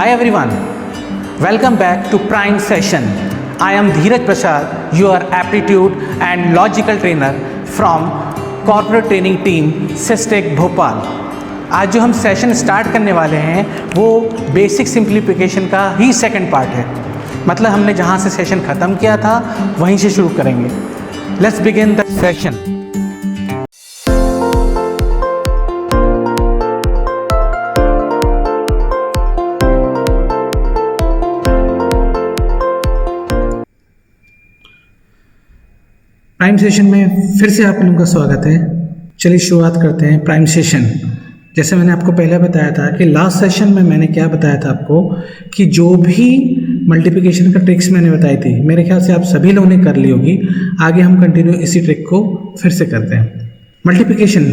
Hi everyone, welcome back to Prime Session. I am Dheeraj Prasad, your aptitude and logical trainer from Corporate Training Team SysTech Bhopal. आज जो हम session start करने वाले हैं वो basic simplification का ही second part है। मतलब हमने जहाँ से सेशन ख़त्म किया था वहीं से शुरू करेंगे। Let's begin the session. Prime session में फिर से आप लोगों का स्वागत है। चलिए शुरुआत करते हैं प्राइम सेशन। जैसे मैंने आपको पहले बताया था कि लास्ट सेशन में मैंने क्या बताया था आपको कि जो भी मल्टीप्लिकेशन का ट्रिक्स मैंने बताई थी, मेरे ख्याल से आप सभी लोगों ने कर ली होगी। आगे हम कंटिन्यू इसी ट्रिक को फिर से करते हैं। मल्टीप्लिकेशन,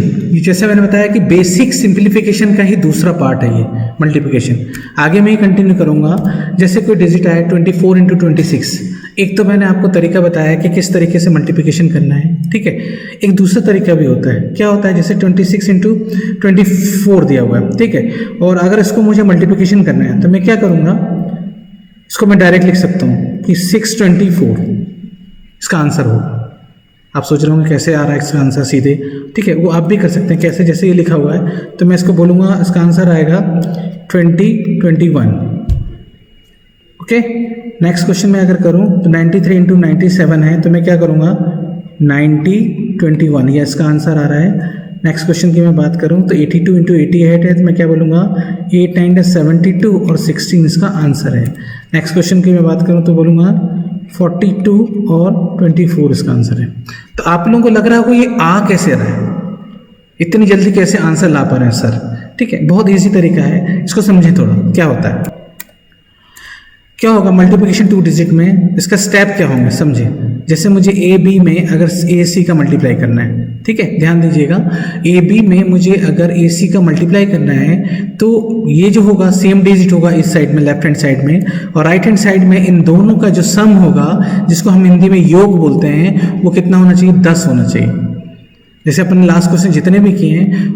जैसे मैंने बताया कि बेसिक सिंप्लीफिकेशन का ही दूसरा पार्ट है ये मल्टीप्लिकेशन। आगे मैं ही कंटिन्यू करूँगा। जैसे कोई डिजिट आया 24 इंटू 26, एक तो मैंने आपको तरीका बताया कि किस तरीके से मल्टीप्लिकेशन करना है, ठीक है। एक दूसरा तरीका भी होता है। क्या होता है? जैसे 26 इंटू 24 दिया हुआ है, ठीक है। और अगर इसको मुझे मल्टीप्लिकेशन करना है तो मैं क्या करूँगा, इसको मैं डायरेक्ट लिख सकता हूँ कि 624 इसका आंसर होगा। आप सोच रहे होंगे कैसे आ रहा है इसका आंसर सीधे, ठीक है। वो आप भी कर सकते हैं। कैसे? जैसे ये लिखा हुआ है तो मैं इसको बोलूँगा, इसका आंसर आएगा 2021। ओके। नेक्स्ट क्वेश्चन में अगर करूँ तो 93 इंटू 97 है तो मैं क्या करूँगा, 9021, ये इसका आंसर आ रहा है। नेक्स्ट क्वेश्चन की मैं बात करूँ तो 82 इंटू 88 है तो मैं क्या बोलूँगा, 8 9 72 और 16 इसका आंसर है। नेक्स्ट क्वेश्चन की मैं बात करूँ तो बोलूँगा 42 और 24 इसका आंसर है। तो आप लोगों को लग रहा होगा ये आ कैसे रहा है, इतनी जल्दी कैसे आंसर ला पा रहे हैं सर, ठीक है। बहुत ईजी तरीका है, इसको समझें थोड़ा। क्या होता है, क्या होगा मल्टीप्लिकेशन 2 डिजिट में, इसका स्टेप क्या होंगे समझे। जैसे मुझे ए बी में अगर ए सी का मल्टीप्लाई करना है, ठीक है, ध्यान दीजिएगा। ए बी में मुझे अगर ए सी का मल्टीप्लाई करना है तो ये जो होगा सेम डिजिट होगा इस साइड में, लेफ्ट हैंड साइड में, और राइट हैंड साइड में इन दोनों का जो सम होगा, जिसको हम हिंदी में योग बोलते हैं, वो कितना होना चाहिए, 10 होना चाहिए। जैसे अपन लास्ट क्वेश्चन जितने भी किए हैं,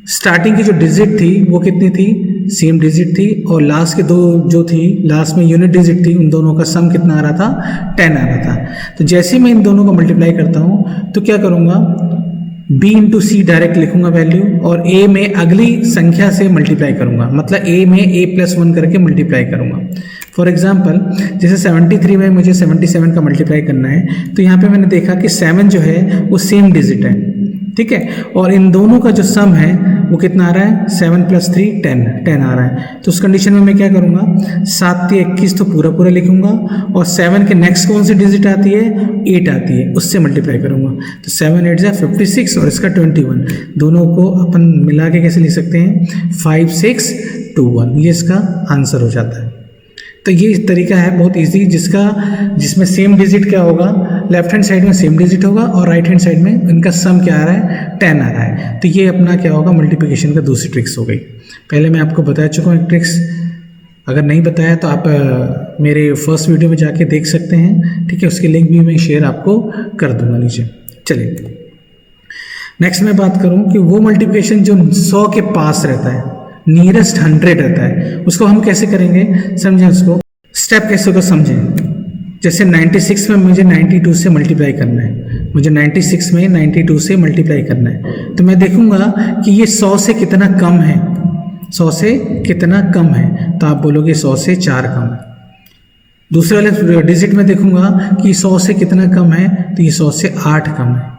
स्टार्टिंग की जो डिजिट थी वो कितनी थी, सेम डिजिट थी, और लास्ट के दो जो थी, लास्ट में यूनिट डिजिट थी, उन दोनों का सम कितना आ रहा था, 10 आ रहा था। तो जैसे मैं इन दोनों को मल्टीप्लाई करता हूँ तो क्या करूँगा, b इंटू सी डायरेक्ट लिखूंगा वैल्यू, और a में अगली संख्या से मल्टीप्लाई करूँगा। मतलब a में a+1 करके मल्टीप्लाई करूँगा। फॉर एग्जाम्पल जैसे 73 में मुझे 77 का मल्टीप्लाई करना है तो यहाँ पे मैंने देखा कि 7 जो है वो सेम डिजिट है, ठीक है। और इन दोनों का जो सम है वो कितना आ रहा है, 7 + 3 10 आ रहा है। तो उस कंडीशन में मैं क्या करूँगा, 7 × 21 तो पूरा पूरा लिखूंगा, और 7 के नेक्स्ट कौन सी डिजिट आती है, 8 आती है, उससे मल्टीप्लाई करूँगा। तो 7 8 = 56 और इसका 21, दोनों को अपन मिला के कैसे लिख सकते हैं, 5 6 2 1, ये इसका आंसर हो जाता है। तो ये तरीका है बहुत इजी, जिसमें सेम डिजिट क्या होगा, लेफ्ट हैंड साइड में सेम डिजिट होगा और राइट हैंड साइड में इनका सम क्या आ रहा है, 10 आ रहा है। तो ये अपना क्या होगा, मल्टीप्लिकेशन का दूसरी ट्रिक्स हो गई। पहले मैं आपको बता चुका हूँ एक ट्रिक्स, अगर नहीं बताया तो आप मेरे फर्स्ट वीडियो में जाके देख सकते हैं, ठीक है। उसकी लिंक भी मैं शेयर आपको कर दूंगा नीचे। चलिए नेक्स्ट मैं बात करूँ कि वो मल्टीप्लिकेशन जो 100 के पास रहता है, नियरेस्ट 100 रहता है, उसको हम कैसे करेंगे समझें। उसको स्टेप कैसे होगा समझें। जैसे 96 में मुझे 92 से मल्टीप्लाई करना है, मुझे 96 में 92 से मल्टीप्लाई करना है, तो मैं देखूंगा कि ये 100 से कितना कम है, 100 से कितना कम है, तो आप बोलोगे 100 से 4 कम है। दूसरे वाले डिजिट में देखूंगा कि 100 से कितना कम है, तो ये 100 से 8 कम है।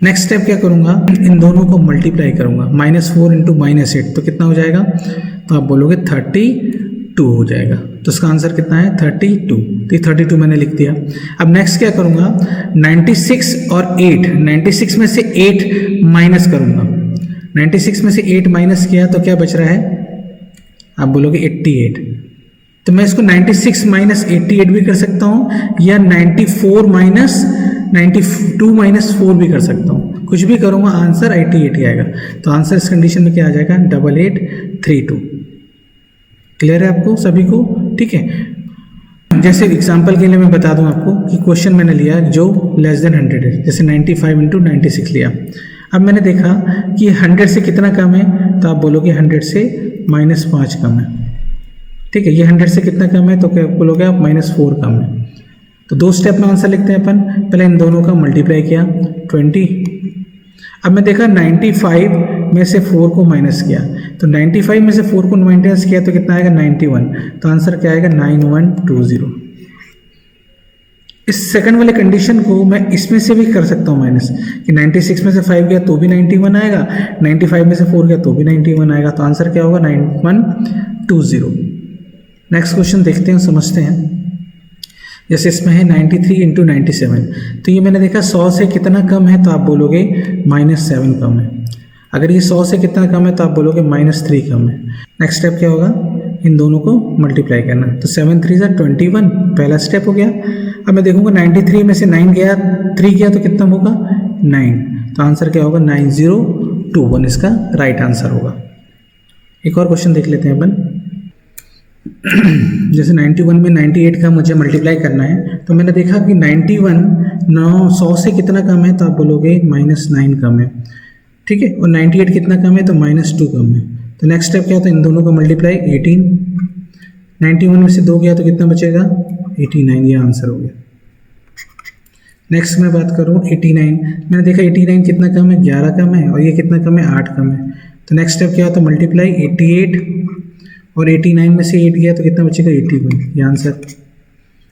नेक्स्ट स्टेप क्या करूंगा, इन दोनों को मल्टीप्लाई करूंगा, -4 इंटू -8 तो कितना हो जाएगा, तो आप बोलोगे 32 हो जाएगा। तो इसका आंसर कितना है, 32। तो 32 मैंने लिख दिया। अब नेक्स्ट क्या करूंगा, 96 और 8, 96 में से 8 माइनस करूंगा। 96 में से 8 माइनस किया तो क्या बच रहा है, आप बोलोगे 88। तो मैं इसको 96 - 88 भी कर सकता हूँ, या 92 - 4 भी कर सकता हूँ। कुछ भी करूँगा आंसर 88 ही आएगा। तो आंसर इस कंडीशन में क्या आ जाएगा, 8832। क्लियर है आपको सभी को, ठीक है। जैसे एग्जांपल के लिए मैं बता दूं आपको कि क्वेश्चन मैंने लिया जो लेस देन 100 है, जैसे 95 इंटू 96 लिया। अब मैंने देखा कि 100 से कितना कम है, तो आप बोलोगे 100 से -5 कम है। ठीक है, ये 100 से कितना कम है, तो क्या बोलोगे आप -4 कम है। तो 2 स्टेप में आंसर लिखते हैं अपन। पहले इन दोनों का मल्टीप्लाई किया 20। अब मैं देखा 95 में से 4 को माइनस किया, तो 95 में से 4 को माइनस किया तो कितना आएगा 91। तो आंसर क्या आएगा 9120। इस सेकंड वाले कंडीशन को मैं इसमें से भी कर सकता हूँ माइनस, कि 96 में से 5 गया तो भी 91 आएगा, 95 में से 4 गया तो भी 91 आएगा। तो आंसर क्या होगा 9120। नेक्स्ट क्वेश्चन देखते हैं, समझते हैं। जैसे इसमें है 93 × 97, तो ये मैंने देखा 100 से कितना कम है, तो आप बोलोगे -7 कम है। अगर ये 100 से कितना कम है, तो आप बोलोगे -3 कम है। नेक्स्ट स्टेप क्या होगा, इन दोनों को मल्टीप्लाई करना। तो 7 3 = 21, पहला स्टेप हो गया। अब मैं देखूंगा 93 में से 9 गया, 3 गया तो कितना होगा 9। तो आंसर क्या होगा 9021, इसका राइट आंसर होगा। एक और क्वेश्चन देख लेते हैं अपन। जैसे 91 में 98 का मुझे मल्टीप्लाई करना है, तो मैंने देखा कि 91 100 से कितना कम है, तो आप बोलोगे -9 कम है। ठीक है, और 98 कितना कम है, तो -2 कम है। तो नेक्स्ट स्टेप क्या होता है, इन दोनों का मल्टीप्लाई 18। 91 में से 2 गया तो कितना बचेगा 89, ये आंसर हो गया। नेक्स्ट मैं बात करूँ 89, मैंने देखा 89 कितना कम है 11 कम है, और ये कितना कम है 8 कम है। तो नेक्स्ट स्टेप क्या होता है, मल्टीप्लाई 88, और 89 में से 8 गया तो कितना बचेगा 81, ये आंसर।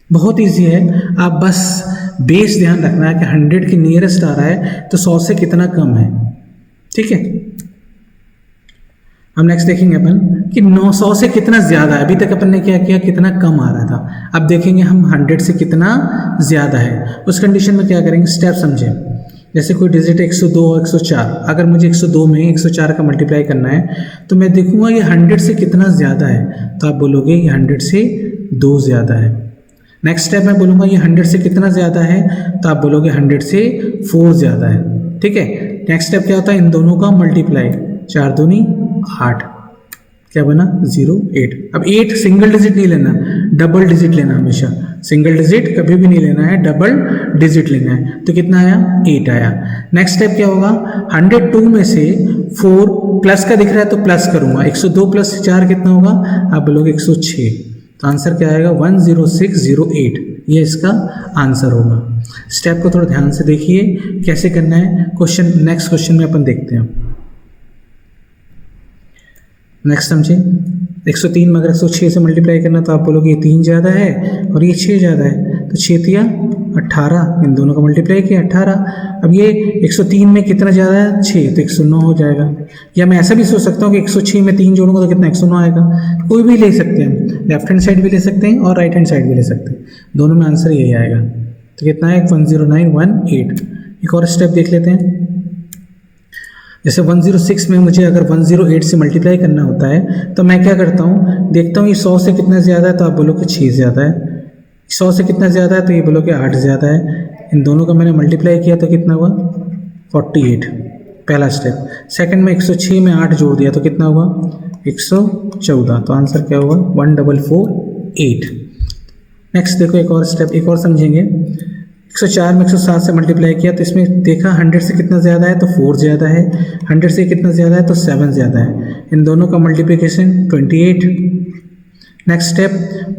बहुत ईजी है, आप बस बेस ध्यान रखना है कि 100 के नियरेस्ट आ रहा है तो 100 से कितना कम है। ठीक है, हम नेक्स्ट देखेंगे अपन कि 900 से कितना ज़्यादा है। अभी तक अपन ने क्या किया, कितना कम आ रहा था। अब देखेंगे हम 100 से कितना ज़्यादा है। उस कंडीशन में क्या करेंगे, स्टेप समझें। जैसे कोई डिजिट 102 और 104, अगर मुझे 102 में 104 का मल्टीप्लाई करना है, तो मैं देखूंगा ये 100 से कितना ज़्यादा है, तो आप बोलोगे ये 100 से 2 ज़्यादा है। नेक्स्ट स्टेप मैं बोलूँगा ये 100 से कितना ज़्यादा है, तो आप बोलोगे 100 से 4 ज़्यादा है। ठीक है, नेक्स्ट स्टेप क्या होता है, इन दोनों का मल्टीप्लाई, 4 दूनी 8, क्या बना 08। अब 8 सिंगल डिजिट नहीं लेना, डबल डिजिट लेना हमेशा। सिंगल डिजिट कभी भी नहीं लेना है, डबल डिजिट लेना है। तो कितना आया 8 आया। नेक्स्ट स्टेप क्या होगा, 102 में से 4 प्लस का दिख रहा है तो प्लस करूंगा, 102 + 4 कितना होगा, आप बोलोगे 106। तो आंसर क्या आएगा 10608, ये इसका आंसर होगा। स्टेप को थोड़ा ध्यान से देखिए कैसे करना है। क्वेश्चन नेक्स्ट क्वेश्चन में अपन देखते हैं। नेक्स्ट समझे, 103 में अगर 106 से मल्टीप्लाई करना, तो आप बोलोगे ये 3 ज़्यादा है और ये 6 ज़्यादा है। तो 6 तिया 18, इन दोनों का मल्टीप्लाई किया 18। अब ये 103 में कितना ज़्यादा है 6, तो 109 हो जाएगा। या मैं ऐसा भी सोच सकता हूँ कि 106 में 3 जोड़ूंगा तो कितना 109 आएगा। कोई भी ले सकते हैं, लेफ्ट हैंड साइड भी ले सकते हैं और राइट हैंड साइड भी ले सकते हैं, दोनों में आंसर यही आएगा। तो कितना है 10918। एक और स्टेप देख लेते हैं। जैसे 106 में मुझे अगर 108 से मल्टीप्लाई करना होता है, तो मैं क्या करता हूँ, देखता हूँ ये 100 से कितना ज़्यादा है, तो आप बोलो कि 6 ज़्यादा है। 100 से कितना ज़्यादा है, तो ये बोलो कि 8 ज़्यादा है। इन दोनों का मैंने मल्टीप्लाई किया तो कितना हुआ 48, पहला स्टेप। सेकंड में 106 में 8 जोड़ दिया तो कितना हुआ 114। तो आंसर क्या हुआ 14448। नेक्स्ट देखो एक और स्टेप, एक और समझेंगे। 104 में 107 से मल्टीप्लाई किया तो इसमें देखा 100 से कितना ज़्यादा है, तो 4 ज़्यादा है। 100 से कितना ज़्यादा है, तो 7 ज़्यादा है। इन दोनों का मल्टीप्लिकेशन 28। नेक्स्ट स्टेप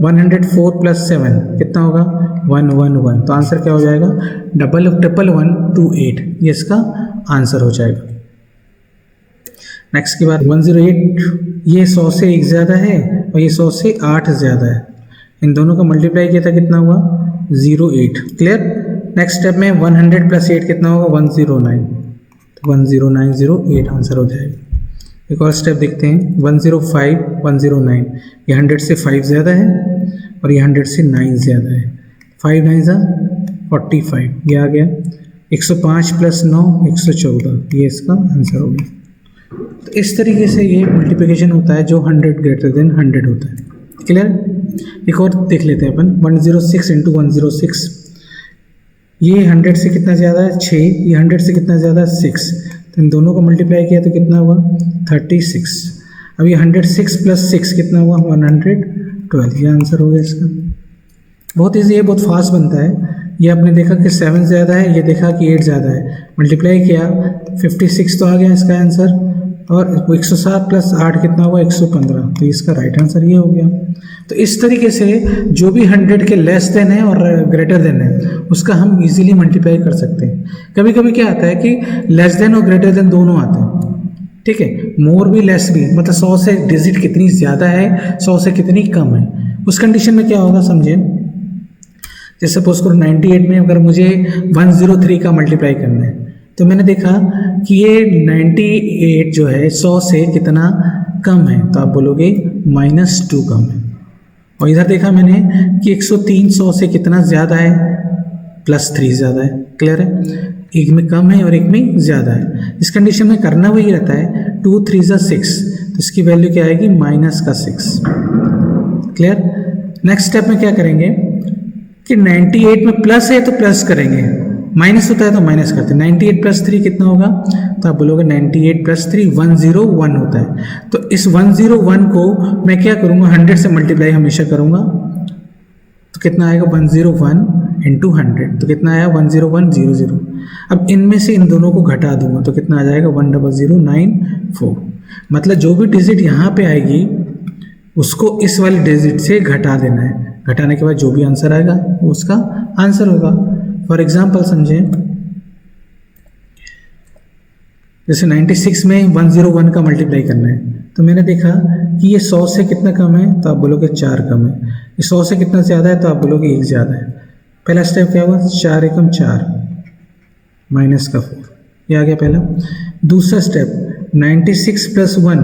104 + 7 कितना होगा 111। तो आंसर क्या हो जाएगा 11128, ये इसका आंसर हो जाएगा। नेक्स्ट के बाद 108, ये 100 से 1 ज़्यादा है और ये 100 से 8 ज़्यादा है। इन दोनों का मल्टीप्लाई किया था कितना हुआ 08। क्लियर। नेक्स्ट स्टेप में 100 + 8 कितना होगा 109। तो 10908 आंसर हो जाएगा। एक और स्टेप देखते हैं 105 109, ये 100 से 5 ज़्यादा है और ये 100 से 9 ज़्यादा है। 5 9 45, ये आ गया। 105 + 9 114, ये इसका आंसर हो गया। तो इस तरीके से ये मल्टीप्लिकेशन होता है जो 100 > 100 होता है। क्लियर। एक और देख लेते हैं अपन 106 × 106, ये 100 से कितना ज़्यादा है 6, ये 100 से कितना ज़्यादा है 6। तो इन दोनों को मल्टीप्लाई किया तो कितना हुआ 36। अब ये 106 + 6 कितना हुआ 112, ये आंसर हो गया इसका। बहुत ईजी है, बहुत फास्ट बनता है। ये आपने देखा कि 7 ज़्यादा है, ये देखा कि 8 ज़्यादा है, मल्टीप्लाई किया 56 तो आ गया इसका आंसर, और 107 प्लस 8 कितना हुआ 115, तो इसका राइट आंसर ये हो गया। तो इस तरीके से जो भी 100 के लेस देन है और ग्रेटर देन है उसका हम इजीली मल्टीप्लाई कर सकते हैं। कभी कभी क्या आता है कि लेस देन और ग्रेटर देन दोनों आते हैं, ठीक है, मोर भी लेस भी, मतलब 100 से डिजिट कितनी ज़्यादा है 100 से कितनी कम है, उस कंडीशन में क्या होगा समझे। जैसे सपोज करो 98 में अगर मुझे 103 का मल्टीप्लाई करना है, तो मैंने देखा कि ये 98 जो है 100 से कितना कम है, तो आप बोलोगे -2 कम है। और इधर देखा मैंने कि 103 100 से कितना ज़्यादा है, +3 ज़्यादा है। क्लियर है, एक में कम है और एक में ज़्यादा है। इस कंडीशन में करना वही रहता है, 2 3 6, तो इसकी वैल्यू क्या आएगी -6। क्लियर। नेक्स्ट स्टेप में क्या करेंगे कि 98 में प्लस है तो प्लस करेंगे, माइनस होता है तो माइनस करते हैं। 98 + 3 कितना होगा, तो आप बोलोगे 98 + 3 101 होता है। तो इस 101 को मैं क्या करूँगा 100 से मल्टीप्लाई हमेशा करूँगा, तो कितना आएगा 101 × 100, तो कितना आया 10100। अब इनमें से इन दोनों को घटा दूंगा तो कितना आ जाएगा 10094। मतलब जो भी डिजिट यहाँ पे आएगी उसको इस वाली डिजिट से घटा देना है, घटाने के बाद जो भी आंसर आएगा वो उसका आंसर होगा। फॉर एग्जाम्पल समझें, जैसे 96 में 101 का मल्टीप्लाई करना है, तो मैंने देखा कि ये 100 से कितना कम है, तो आप बोलोगे 4 कम है। ये 100 से कितना ज़्यादा है, तो आप बोलोगे 1 ज़्यादा है। पहला स्टेप क्या हुआ, 4 × 4 -4, ये आ गया पहला। दूसरा स्टेप 96 + 1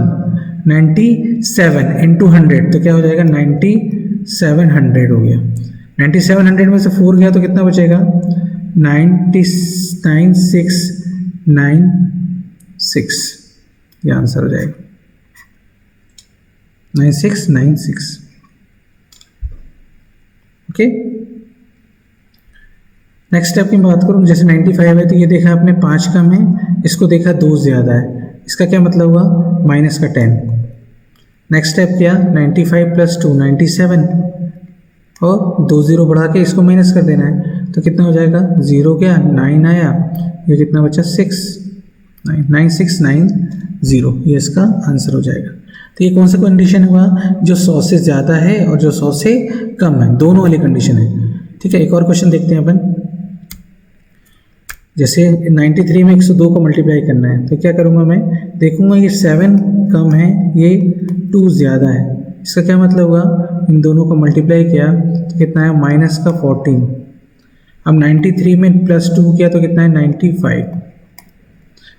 97 × 100, तो क्या हो जाएगा 9700 हो गया। 9700 में से 4 गया तो कितना बचेगा 9696, ये आंसर हो जाएगा 9696। ओके, नेक्स्ट स्टेप की बात करूँ, जैसे 95 है तो ये देखा आपने 5 कम है, इसको देखा 2 ज़्यादा है, इसका क्या मतलब हुआ -10। नेक्स्ट स्टेप क्या 95 + 2 97, और 2 0 बढ़ा के इसको माइनस कर देना है, तो कितना हो जाएगा 0 क्या 9 आया, ये कितना बचा 6 9690, ये इसका आंसर हो जाएगा। तो ये कौन सा कंडीशन हुआ, जो 100 से ज़्यादा है और जो 100 से कम है, दोनों वाली कंडीशन है। ठीक है, एक और क्वेश्चन देखते हैं अपन। जैसे 93 में 102 को मल्टीप्लाई करना है, तो क्या करूँगा मैं, देखूँगा ये 7 कम है, ये 2 ज़्यादा है, इसका क्या मतलब हुआ, इन दोनों को मल्टीप्लाई किया तो कितना है -14। अब 93 में +2 किया तो कितना है 95,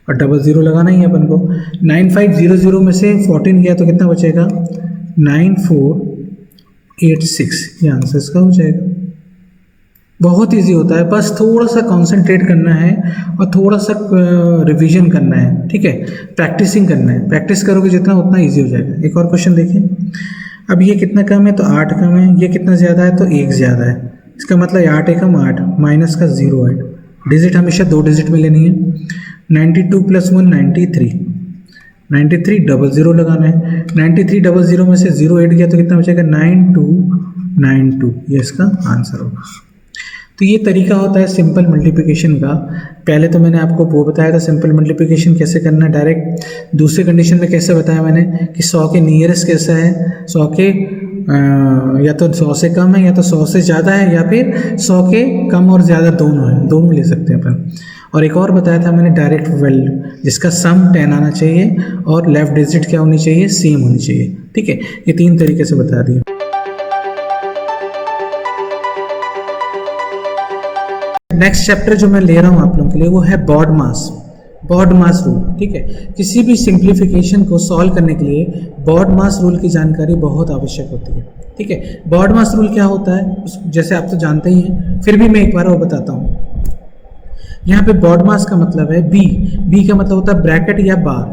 और 00 लगाना ही है अपन को। 9500 में से 14 किया तो कितना बचेगा 9486, ये आंसर इसका हो जाएगा। बहुत इजी होता है, बस थोड़ा सा कंसंट्रेट करना है और थोड़ा सा रिवीजन करना है। ठीक है, प्रैक्टिसिंग करना है, प्रैक्टिस करोगे जितना उतना इजी हो जाएगा। एक और क्वेश्चन देखिए, अब ये कितना कम है तो 8 कम है, ये कितना ज़्यादा है तो 1 ज़्यादा है, इसका मतलब 8 एकम 8 माइनस का 0 है, डिजिट हमेशा 2 डिजिट में लेनी है। 92 + 1 93, 93 00 लगाना है, 93 00 में से 0 8 गया तो कितना बचेगा 9292, ये इसका आंसर होगा। तो ये तरीका होता है सिंपल मल्टीप्लिकेशन का। पहले तो मैंने आपको वो बताया था सिंपल मल्टीप्लिकेशन कैसे करना है डायरेक्ट। दूसरे कंडीशन में कैसे बताया मैंने कि 100 के नियरेस्ट कैसा है, 100 के या तो 100 से कम है या तो 100 से ज़्यादा है, या फिर 100 के कम और ज़्यादा दोनों है, दोनों ले सकते हैं अपन। और एक और बताया था मैंने डायरेक्ट वैल्यू, जिसका सम 10 आना चाहिए और लेफ्ट डिजिट क्या होनी चाहिए, सेम होनी चाहिए। ठीक है, ये 3 तरीके से बता दिया। नेक्स्ट चैप्टर जो मैं ले रहा हूँ आप लोगों के लिए वो है BODMAS रूल। ठीक है, किसी भी सिंप्लीफिकेशन को सॉल्व करने के लिए BODMAS रूल की जानकारी बहुत आवश्यक होती है। ठीक है, BODMAS रूल क्या होता है जैसे आप तो जानते ही हैं, फिर भी मैं एक बार वो बताता हूँ। यहाँ पे BODMAS का मतलब है बी का मतलब होता है ब्रैकेट या बार।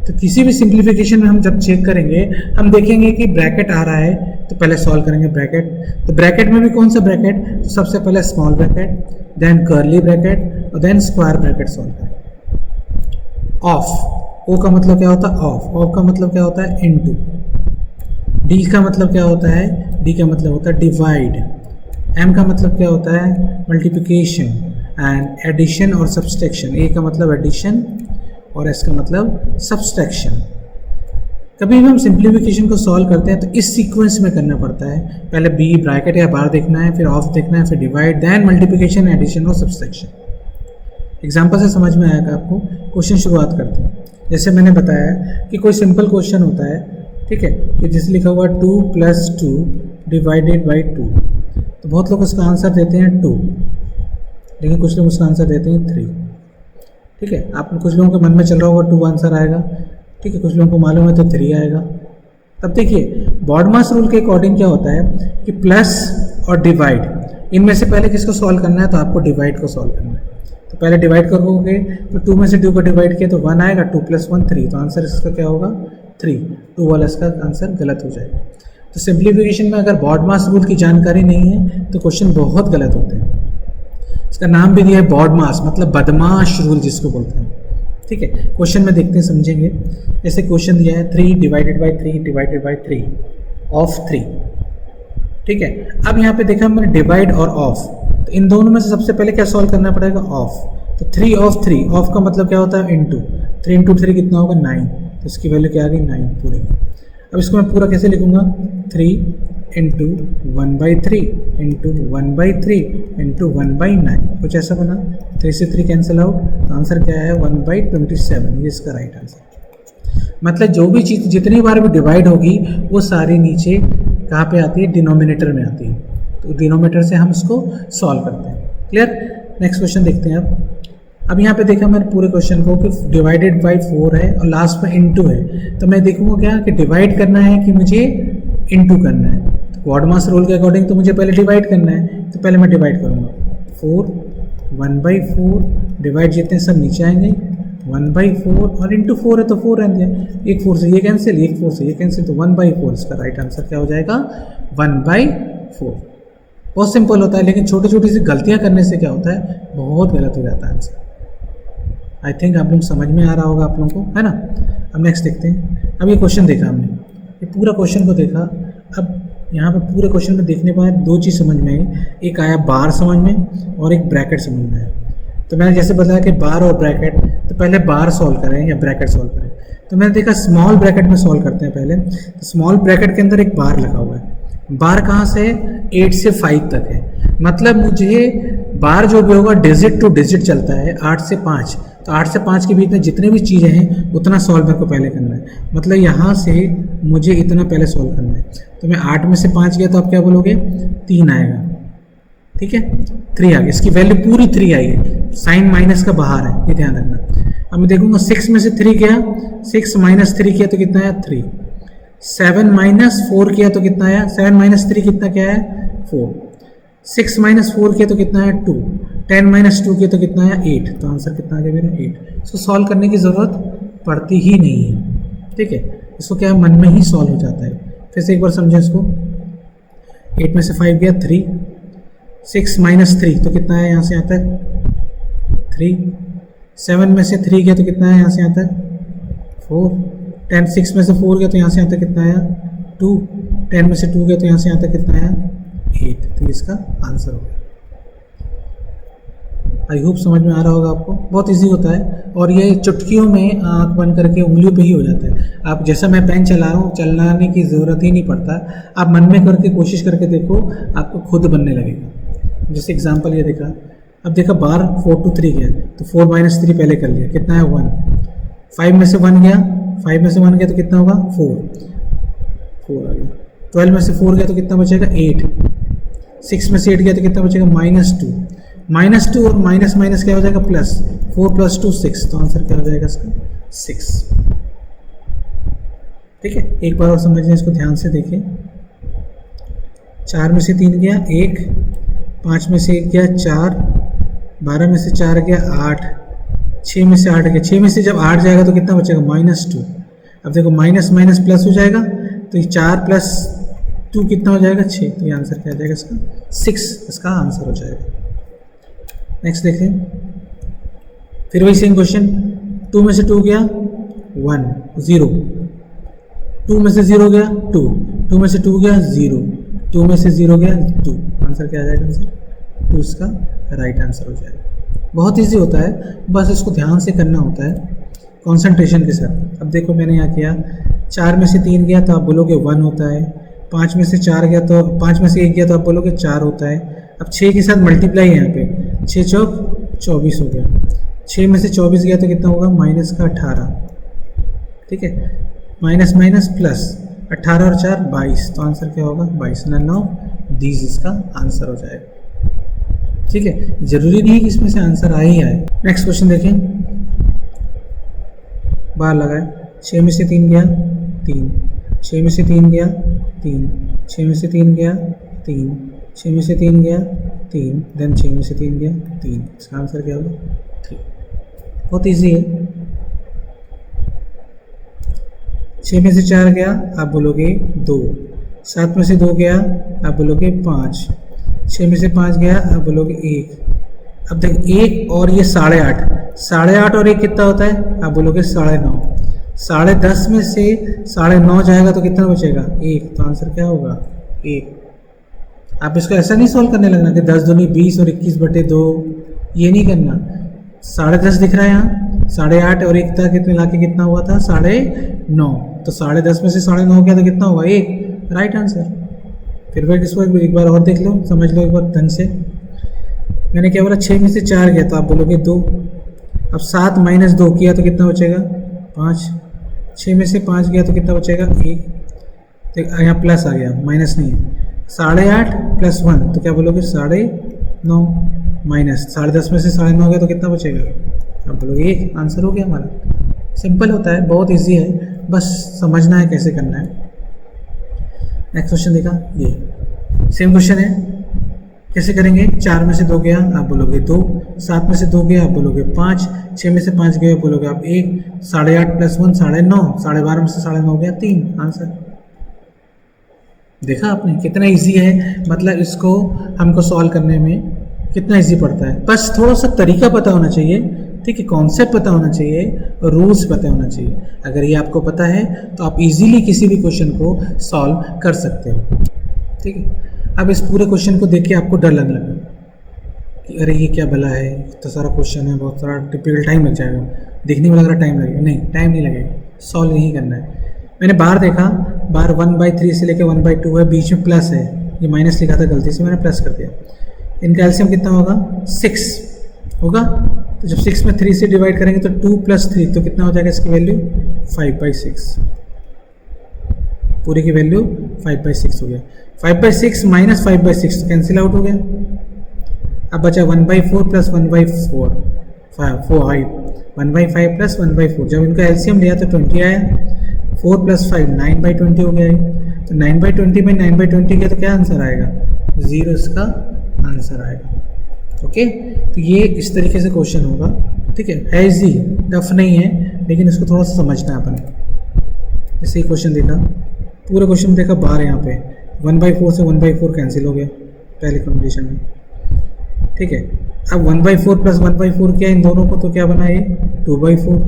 तो किसी भी सिंप्लीफिकेशन में हम जब चेक करेंगे हम देखेंगे कि ब्रैकेट आ रहा है तो पहले सॉल्व करेंगे ब्रैकेट। तो ब्रैकेट में भी कौन सा ब्रैकेट, तो सबसे पहले small bracket, then curly bracket और देन स्क्वायर ब्रैकेट सॉल्व करेंगे। ऑफ, ओ का मतलब क्या होता है ऑफ का मतलब क्या होता है इनटू। डी का मतलब क्या होता है, डी का मतलब होता है डिवाइड। एम का मतलब क्या होता है, मल्टीप्लिकेशन, एंड एडिशन और सब्सट्रैक्शन। ए का मतलब एडिशन और एस का मतलब सब्सट्रैक्शन। कभी भी हम सिंप्लीफिकेशन को सॉल्व करते हैं तो इस सीक्वेंस में करना पड़ता है, पहले बी ब्रैकेट या बार देखना है, फिर ऑफ देखना है, फिर डिवाइड, देन मल्टीप्लिकेशन, एडिशन और सब्सट्रैक्शन। एग्जाम्पल से समझ में आएगा आपको। क्वेश्चन शुरुआत करते हैं। जैसे मैंने बताया कि कोई सिंपल क्वेश्चन होता है, ठीक है, कि जैसे लिखा हुआ 2 + 2 डिवाइडेड बाई 2, तो बहुत लोग उसका आंसर देते हैं 2, लेकिन कुछ लोग उसका आंसर देते हैं 3। ठीक है, आप कुछ लोगों के मन में चल रहा होगा 2 आंसर आएगा, ठीक है, कुछ लोगों को मालूम है तो 3 आएगा। तब देखिए बॉडमास रूल के अकॉर्डिंग क्या होता है कि प्लस और डिवाइड, इनमें से पहले किसको सॉल्व करना है, तो आपको डिवाइड को सॉल्व करना है। तो पहले डिवाइड करोगे तो 2 में से 2 को डिवाइड किया तो 1 आएगा, 2 + 1 3, तो आंसर इसका क्या होगा 3। 2 वाला इसका आंसर गलत हो जाएगा। तो सिंप्लीफिकेशन में अगर बॉडमास रूल की जानकारी नहीं है तो क्वेश्चन बहुत गलत होते हैं। इसका नाम भी दिया है बॉडमास, मतलब बदमाश रूल जिसको बोलते हैं। ठीक है, क्वेश्चन में देखते हैं, समझेंगे। जैसे क्वेश्चन दिया है 3 divided by 3 divided by 3 of 3। ठीक है, अब यहाँ पे देखा मैंने डिवाइड और ऑफ, तो इन दोनों में से सबसे पहले क्या सॉल्व करना पड़ेगा, ऑफ। तो 3 ऑफ 3, ऑफ का मतलब क्या होता है इंटू, 3 × 3 कितना होगा 9, तो इसकी वैल्यू क्या आ गई 9 पूरी। अब इसको मैं पूरा कैसे लिखूंगा, 3 × 1/3 × 1/3 × 1/9, कुछ ऐसा बना। 3 से 3 कैंसिल आउट, तो आंसर क्या है 1/27, ये इसका राइट आंसर। मतलब जो भी चीज़ जितनी बार भी डिवाइड होगी वो सारी नीचे कहाँ पे आती है, डिनोमिनेटर में आती है। तो डिनोमिनेटर से हम इसको सॉल्व करते हैं। क्लियर। नेक्स्ट क्वेश्चन देखते हैं। अब यहाँ पे देखा मैंने पूरे क्वेश्चन को कि डिवाइडेड बाई 4 है और लास्ट में इंटू है, तो मैं देखूंगा क्या कि डिवाइड करना है कि मुझे इंटू करना है। तो बॉडमास रूल के अकॉर्डिंग तो मुझे पहले डिवाइड करना है, तो पहले मैं डिवाइड करूँगा। 4 1/4 डिवाइड जितने सब नीचे आएंगे 1/4 और इंटू 4 है तो 4 रहने दिया, एक 4 से ये कैंसिल, एक 4 से ये कैंसिल, तो 1/4 इसका राइट आंसर क्या हो जाएगा 1/4। बहुत सिंपल होता है, लेकिन छोटी छोटी सी गलतियां करने से क्या होता है, बहुत गलत हो जाता है आंसर। आई थिंक आप लोग समझ में आ रहा होगा आप लोगों को, है ना। अब नेक्स्ट देखते हैं। अब ये क्वेश्चन देखा हमने, ये पूरा क्वेश्चन को देखा। अब यहाँ पे पूरे क्वेश्चन में देखने के बाद 2 चीज़ समझ में आई, एक आया बार समझ में और एक ब्रैकेट समझ में आया। तो मैंने जैसे बताया कि बार और ब्रैकेट, तो पहले बार सॉल्व करें या ब्रैकेट सॉल्व करें। तो मैंने देखा स्मॉल ब्रैकेट में सॉल्व करते हैं पहले। तो स्मॉल ब्रैकेट के अंदर एक बार लगा हुआ है, बार कहाँ से 8 से 5 तक है, मतलब मुझे बार जो भी होगा डिजिट टू डिजिट चलता है 8 से 5, तो 8 से 5 के बीच में जितने भी चीज़ें हैं उतना सॉल्व मेरे को पहले करना है। मतलब यहाँ से मुझे इतना पहले सॉल्व करना है। तो मैं 8 में से 5 गया तो आप क्या बोलोगे 3 आएगा, ठीक है, 3 आ गया, इसकी वैल्यू पूरी 3 आई है, साइन माइनस का बाहर है, ये ध्यान रखना। अब मैं देखूंगा 6 में से 3 गया, 6 - 3 किया तो कितना आया 3, 7 - 4 किया तो कितना आया, 7 - 3 कितना क्या है 4, 6 - 4 किया तो कितना है 2, 10 - 2 किया तो कितना है 8, तो आंसर कितना आ गया मेरा 8। इसको सॉल्व करने की ज़रूरत पड़ती ही नहीं है, ठीक है, इसको क्या है मन में ही सॉल्व हो जाता है। फिर से एक बार समझें इसको, 8 में से 5 गया 3, 6 - 3 तो कितना है यहाँ से आता है 3, 7 में से 3 गया तो कितना है यहाँ से आता है 4, 6 में से 4 गया तो यहाँ से आता है कितना आया 2, 10 में से 2 गया तो यहाँ से आता है कितना आया 8, तो इसका आंसर होगा। आई होप समझ में आ रहा होगा आपको, बहुत इजी होता है और ये चुटकियों में आँख बंद करके उंगलियों पे ही हो जाता है। आप जैसा मैं पेन चला रहा हूँ चलाने की ज़रूरत ही नहीं पड़ता, आप मन में करके कोशिश करके देखो, आपको खुद बनने लगेगा। जैसे एग्जांपल ये देखा, अब देखा बार 4 to 3 गया तो 4 - 3 पहले कर लिया, कितना है 1, 5 में से 1 गया, 5 में से 1 गया तो कितना होगा 4 आ गया, 12 में से 4 गया तो कितना बचेगा 8, 6 में से 8 गया तो कितना बचेगा -2, -2 और माइनस माइनस क्या हो जाएगा प्लस, 4 + 2 6, तो आंसर क्या हो जाएगा इसका 6। ठीक है, एक बार और समझ लें इसको ध्यान से देखिए। 4 में से 3 गया 1, 5 में से 1 गया 4, 12 में से 4 गया 8, 6 में से 8 गया, 6 में से जब 8 जाएगा तो कितना बचेगा -2। अब देखो माइनस माइनस प्लस हो जाएगा, तो ये 4 + 2 कितना हो जाएगा 6, तो ये आंसर क्या आ जाएगा इसका 6, इसका आंसर हो जाएगा। नेक्स्ट देखें, फिर वही सेम क्वेश्चन, 2 में से 2 गया 1 0, 2 में से 0 गया 2, 2 में से 2 गया 0, 2 में से 0 गया 2, आंसर क्या आ जाएगा आंसर 2 इसका राइट आंसर हो जाएगा। बहुत ईजी होता है, बस इसको ध्यान से करना होता है कंसंट्रेशन के साथ। अब देखो मैंने यहाँ किया 4 में से 3 गया तो आप बोलोगे 1 होता है, 5 में से 4 गया तो 5 में से 1 गया तो आप बोलोगे 4 होता है। अब 6 के साथ मल्टीप्लाई है यहाँ पे, 6 चौक 24 हो गया, 6 में से 24 गया तो कितना होगा माइनस का 18, ठीक है, माइनस माइनस प्लस 18 और 4 22, तो आंसर क्या होगा 22, 9 10 इसका आंसर हो जाएगा। ठीक है, जरूरी नहीं है कि इसमें से आंसर आ ही आए। नेक्स्ट क्वेश्चन देखें, बार लगाए, 6 में से 3 गया 3, 6 में से 3 गया 3, 6 में से 3 गया 3, 6 में से 3 गया 3, देन 6 में से 3 गया 3, इसका आंसर क्या होगा 3। बहुत ईजी है। 6 में से 4 गया आप बोलोगे 2, 7 में से 2 गया आप बोलोगे 5, 6 में से 5 गया आप बोलोगे 1। अब देख 1 और ये 8.5, 8.5 और 1 कितना होता है आप बोलोगे 9.5, 10.5 में से 9.5 जाएगा तो कितना बचेगा 1, तो आंसर क्या होगा 1। आप इसको ऐसा नहीं सॉल्व करने लगना कि 10 दूनी 20 और 21/2, ये नहीं करना। 10.5 दिख रहा है यहाँ, 8.5 और 1 तक मिला के कितना हुआ था 9.5, तो 10.5 में से 9.5 गया तो कितना हुआ 1, राइट आंसर। फिर इसको एक बार और देख लो, समझ लो एक बार ढंग से। मैंने क्या बोला 6 में से 4 गया तो आप बोलोगे 2, अब 7 माइनस 2 किया तो कितना बचेगा 5, 6 में से 5 गया तो कितना बचेगा 1, तो यहाँ प्लस आ गया माइनस नहीं है, 8.5 प्लस 1 तो क्या बोलोगे 9.5, माइनस 10.5 में से 9.5 गया तो कितना बचेगा, अब बोलोगे 1, आंसर हो गया हमारा। सिंपल होता है, बहुत इजी है, बस समझना है कैसे करना है। नेक्स्ट क्वेश्चन देखा, ये सेम क्वेश्चन है, कैसे करेंगे। 4 में से 2 गया आप बोलोगे 2, 7 में से 2 गया आप बोलोगे 5, 6 में से 5 गया आप बोलोगे आप 1, 8.5 प्लस 1 9.5, 12.5 में से 9.5 गया 3, आंसर। देखा आपने कितना इजी है, मतलब इसको हमको सॉल्व करने में कितना इजी पड़ता है। बस थोड़ा सा तरीका पता होना चाहिए, ठीक है, कॉन्सेप्ट पता होना चाहिए और रूल्स पता होना चाहिए। अगर ये आपको पता है तो आप इजीली किसी भी क्वेश्चन को सॉल्व कर सकते हो, ठीक है। अब इस पूरे क्वेश्चन को देख के आपको डर लगने लगा कि अरे ये क्या भला है, इतना सारा क्वेश्चन है, बहुत सारा टिपिकल टाइम लग जाएगा, देखने में लग रहा टाइम लगेगा, नहीं टाइम नहीं लगेगा, सॉल्व नहीं करना है। मैंने बार देखा, बार 1/3 से लेकर 1/2 है, बीच में प्लस है, ये माइनस लिखा था गलती से, मैंने प्लस कर दिया। इनका एलसीएम कितना होगा 6 होगा, तो जब 6 में 3 से डिवाइड करेंगे तो 2 + 3 तो कितना हो जाएगा इसकी वैल्यू 5/6, पूरी की वैल्यू 5/6 हो गया। 5/6 माइनस 5/6 तो कैंसिल आउट हो गया। अब बचा 1/4 + 1/4 5 1/5 + 1/4, जब इनका एलसीएम लिया तो 20 आया, 4 + 5 9/20 हो गया है, तो 9/20 में 9/20 गया तो क्या आंसर आएगा 0, इसका आंसर आएगा। ओके, तो ये इस तरीके से क्वेश्चन होगा, ठीक है इजी, टफ नहीं है, लेकिन इसको थोड़ा सा समझना है अपन। जैसे क्वेश्चन देखा, पूरा क्वेश्चन देखा, बार यहाँ पे 1/4 से 1/4 कैंसिल हो गया पहले कंडीशन में, ठीक है। अब 1/4 + 1/4 किया इन दोनों को तो क्या बना ये 2/4,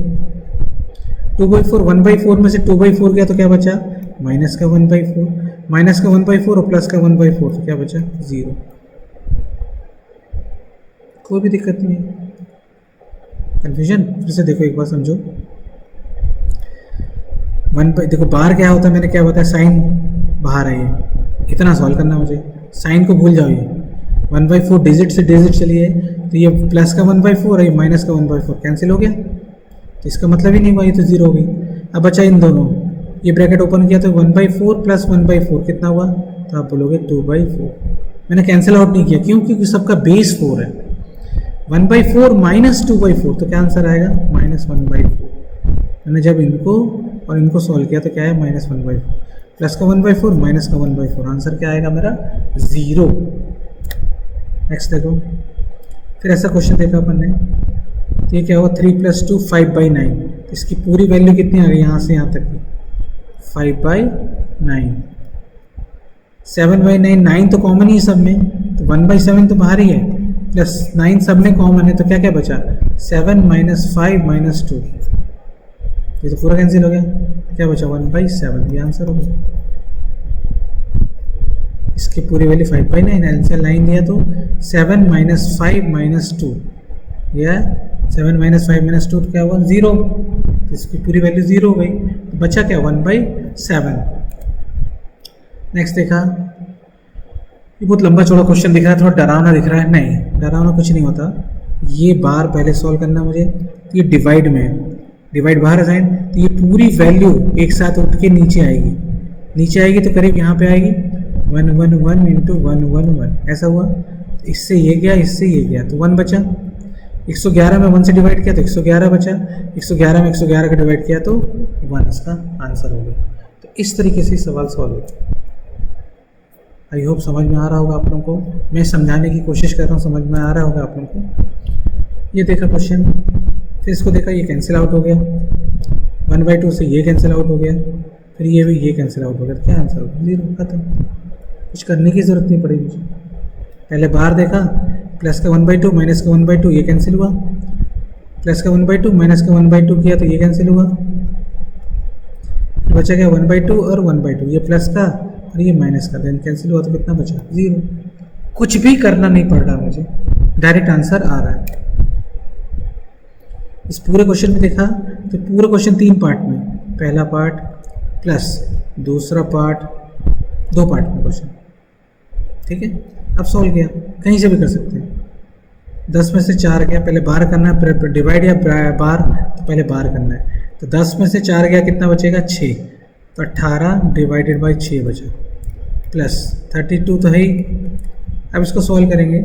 2/4 1/4 में से 2/4 गया तो क्या बचा माइनस का 1/4, माइनस का 1/4 और प्लस का 1/4 तो क्या बचा 0। कोई भी दिक्कत नहीं है, कन्फ्यूजन फिर से देखो एक बार समझो। देखो बाहर क्या होता है, मैंने क्या बताया, साइन बाहर है, ये इतना सॉल्व करना मुझे, साइन को भूल जाओ। ये 1/4 डिजिट से डिजिट चलिए, तो ये प्लस का 1/4 और ये माइनस का 1/4 कैंसिल हो गया, तो इसका मतलब ही नहीं हुआ, ये तो 0 हो गई। अब बचा इन दोनों, ये ब्रैकेट ओपन किया तो 1/4 + 1/4 कितना हुआ, तो आप बोलोगे 2/4। मैंने कैंसिल आउट नहीं किया, क्यों, क्योंकि सबका बेस 4 है। 1/4 माइनस 2/4 तो क्या आंसर आएगा -1/4। मैंने जब इनको और इनको सॉल्व किया तो क्या है -1/4, प्लस का 1/4 माइनस का 1/4, आंसर क्या आएगा मेरा 0। नेक्स्ट देखो, फिर ऐसा क्वेश्चन देखा अपन ने, तो ये क्या होगा 3 + 2 5/9, इसकी पूरी वैल्यू कितनी आ गई यहाँ से यहाँ तक की 5/9, 7/9, 9 तो कॉमन ही है सब में, तो 1/7 तो बाहर ही है, प्लस 9 सब में कॉमन है, तो क्या क्या बचा 7 - 5 - 2, ये तो पूरा कैंसिल हो गया, क्या बचा 1/7, ये आंसर हो गया। इसकी पूरी वैल्यू 5/9, आंसर 9 दिया तो 7 - 5 - 2, या 7 - 5 - 2 तो क्या हुआ 0, तो इसकी पूरी वैल्यू 0 हो गई, तो बचा क्या 1/7। नेक्स्ट देखा, ये बहुत लंबा चौड़ा क्वेश्चन दिख रहा है, थोड़ा डरावना दिख रहा है, नहीं डरावना कुछ नहीं होता। ये बार पहले सॉल्व करना मुझे, ये डिवाइड में है, डिवाइड बाहर आ जाए तो ये पूरी वैल्यू एक साथ उठ के नीचे आएगी तो करीब यहाँ पे आएगी 1 1 1 इंटू 1 1 1, ऐसा हुआ, इससे ये गया तो 1 बचा, 111 में 1 से डिवाइड किया तो 111 बचा, 111 में 111 का डिवाइड किया तो 1 इसका आंसर हो गया। तो इस तरीके से सवाल सॉल्व होता है। आई होप समझ में आ रहा होगा आप लोगों को, मैं समझाने की कोशिश कर रहा हूँ, समझ में आ रहा होगा आप लोगों को। ये देखा क्वेश्चन, फिर इसको देखा, ये कैंसिल आउट हो गया, 1/2 से ये कैंसिल आउट हो गया, फिर ये भी ये कैंसिल आउट हो गया, तो क्या आंसर होगा 0, खत्म, कुछ करने की ज़रूरत नहीं पड़ी मुझे। पहले बाहर देखा, प्लस का 1/2 माइनस का 1/2 ये कैंसिल हुआ, प्लस का 1/2 माइनस का 1/2 किया तो ये कैंसिल हुआ, फिर बचा गया 1/2 और 1/2, ये प्लस का और ये माइनस का, देन कैंसिल हुआ तो कितना बचा 0। कुछ भी करना नहीं पड़ रहा मुझे, डायरेक्ट आंसर आ रहा है। इस पूरे क्वेश्चन में देखा तो पूरा क्वेश्चन 3 पार्ट में, पहला पार्ट प्लस दूसरा पार्ट, 2 पार्ट में क्वेश्चन, ठीक है। अब सॉल्व किया, कहीं से भी कर सकते हैं। 10 में से 4 गया, पहले बाहर करना है, डिवाइड या बार, तो पहले बाहर करना है, तो 10 में से 4 गया, कितना बचेगा 6, तो 18 डिवाइडेड बाई 6 बचा, प्लस 32 तो है ही। अब इसको सॉल्व करेंगे,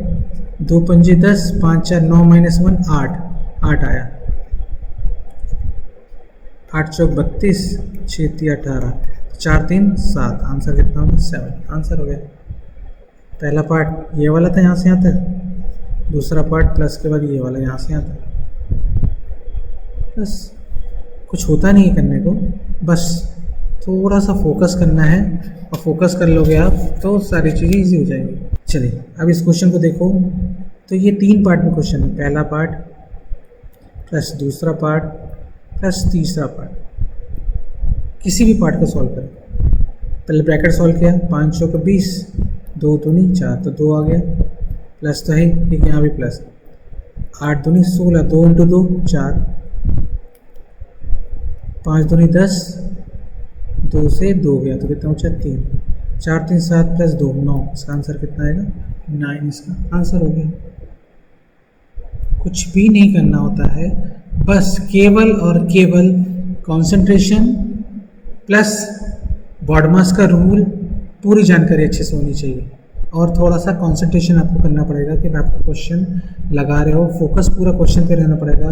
2 पंजे 10, 5 4 9 माइनस 1 8 आया, 8 चौक 32, 6 3 18, 4 3 7, आंसर कितना होगा 7, आंसर हो गया। पहला पार्ट ये वाला था, यहाँ से आता है, दूसरा पार्ट प्लस के बाद ये वाला यहाँ से आता है, बस कुछ होता नहीं है करने को, बस थोड़ा सा फोकस करना है, और फोकस कर लोगे आप तो सारी चीज़ें इजी हो जाएंगी। चलिए अब इस क्वेश्चन को देखो, तो ये 3 पार्ट में क्वेश्चन है, पहला पार्ट प्लस दूसरा पार्ट प्लस तीसरा पार्ट, किसी भी पार्ट को सॉल्व करें। पहले ब्रैकेट सॉल्व किया, 5 चौक 20, 2 दूनी 4 तो 2 आ गया, प्लस तो है एक यहाँ भी प्लस, 8 दूनी 16, 2 इंटू 2 4, 5 दूनी 10, 2 से 2 गया तो कितना बचा 3, 4 3 7 प्लस 2 9, इसका आंसर कितना आएगा 9, इसका आंसर हो गया। कुछ भी नहीं करना होता है, बस केवल और केवल कंसंट्रेशन प्लस बॉडमास का रूल, पूरी जानकारी अच्छे से होनी चाहिए, और थोड़ा सा कंसंट्रेशन आपको करना पड़ेगा कि आपको क्वेश्चन लगा रहे हो, फोकस पूरा क्वेश्चन पे रहना पड़ेगा,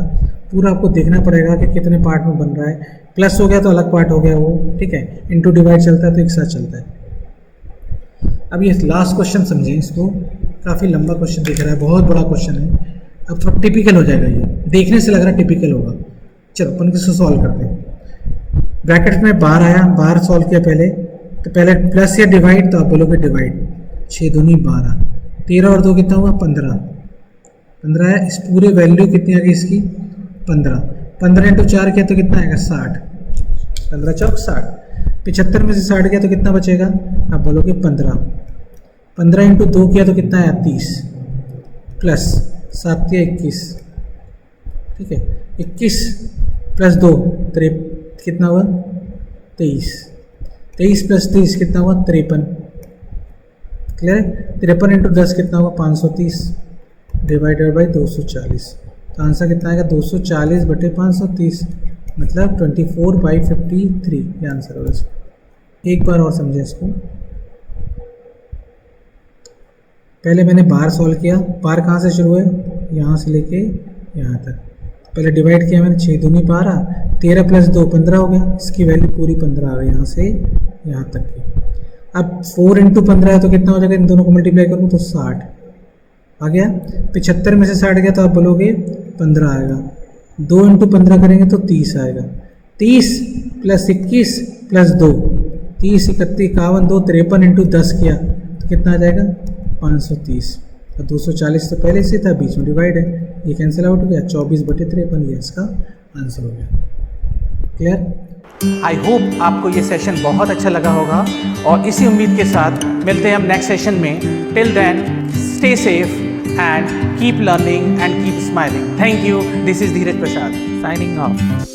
पूरा आपको देखना पड़ेगा कि कितने पार्ट में बन रहा है, प्लस हो गया तो अलग पार्ट हो गया वो, ठीक है, इनटू डिवाइड चलता है तो एक साथ चलता है। अब ये लास्ट क्वेश्चन समझें, इसको काफ़ी लंबा क्वेश्चन दिख रहा है, बहुत बड़ा क्वेश्चन है, अब थोड़ा टिपिकल हो जाएगा, ये देखने से लग रहा है टिपिकल होगा। चलो अपन इसको सॉल्व करते हैं। ब्रैकेट में बाहर आया, बाहर सॉल्व किया पहले, तो पहले प्लस या डिवाइड, तो आप बोलोगे डिवाइड, 6 दूनी 12, 13 और 2 कितना हुआ 15 है, इस पूरे वैल्यू कितनी आ गई इसकी 15 इंटू 4 किया तो कितना आएगा 60, 15 चौक 60, 75 में से 60 किया तो कितना बचेगा, आप बोलोगे 15 इंटू 2 किया तो कितना आया 30, प्लस 7 या 21, ठीक है, 21 प्लस 2 कितना हुआ 23 प्लस 30 कितना हुआ 53, क्लियर है। 53 इंटू 10 कितना हुआ 530 डिवाइडेड बाई 240, तो आंसर कितना आएगा 240/530, मतलब 24/53, ये आंसर होगा इसका। एक बार और समझें इसको, पहले मैंने बार सॉल्व किया, बार कहाँ से शुरू है, यहाँ से लेके यहाँ तक, पहले डिवाइड किया मैंने, 6 दूनी 12, 13 प्लस 2 15 हो गया, इसकी वैल्यू पूरी 15 आ गई यहाँ से यहाँ तक की। अब 4 इंटू 15 है तो कितना हो जाएगा, इन दोनों को मल्टीप्लाई करूँ तो 60 आ गया, 75 में से 60 गया तो आप बोलोगे 15 आएगा, 2 इंटू 15 करेंगे तो 30 आएगा, 30 प्लस 21 प्लस 2, 30 31 51 2, 53 इंटू 10 किया तो कितना आ जाएगा 530, और 240 तो पहले से था, बीच में डिवाइड है, ये कैंसिल आउट हो गया, 24/53, ये इसका आंसर हो गया। क्लियर। आई होप आपको ये सेशन बहुत अच्छा लगा होगा और इसी उम्मीद के साथ मिलते हैं हम नेक्स्ट सेशन में. Till then stay safe and keep learning and keep smiling. Thank you. This is Dheeraj Prasad signing off.